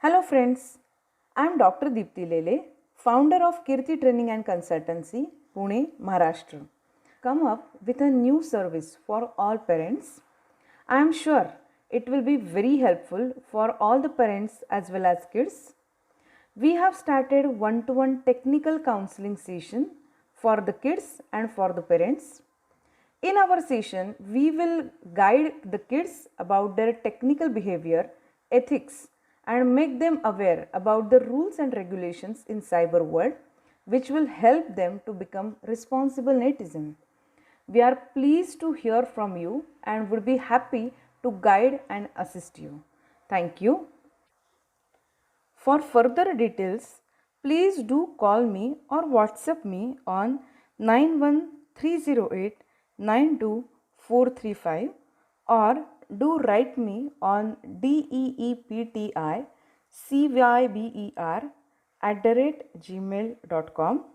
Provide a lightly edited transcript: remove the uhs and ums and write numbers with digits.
Hello friends, I am Dr. Deepti Lele, founder of Kirti Training and Consultancy, Pune, Maharashtra. Come up with a new service for all parents. I am sure it will be very helpful for all the parents as well as kids. We have started one-to-one technical counseling session for the kids and for the parents. In our session, we will guide the kids about their technical behavior, ethics, and make them aware about the rules and regulations in cyber world, which will help them to become responsible netizens. We are pleased to hear from you and would be happy to guide and assist you. Thank you. For further details, please do call me or WhatsApp me on 91308 92435 or do write me on deepticyber@gmail.com.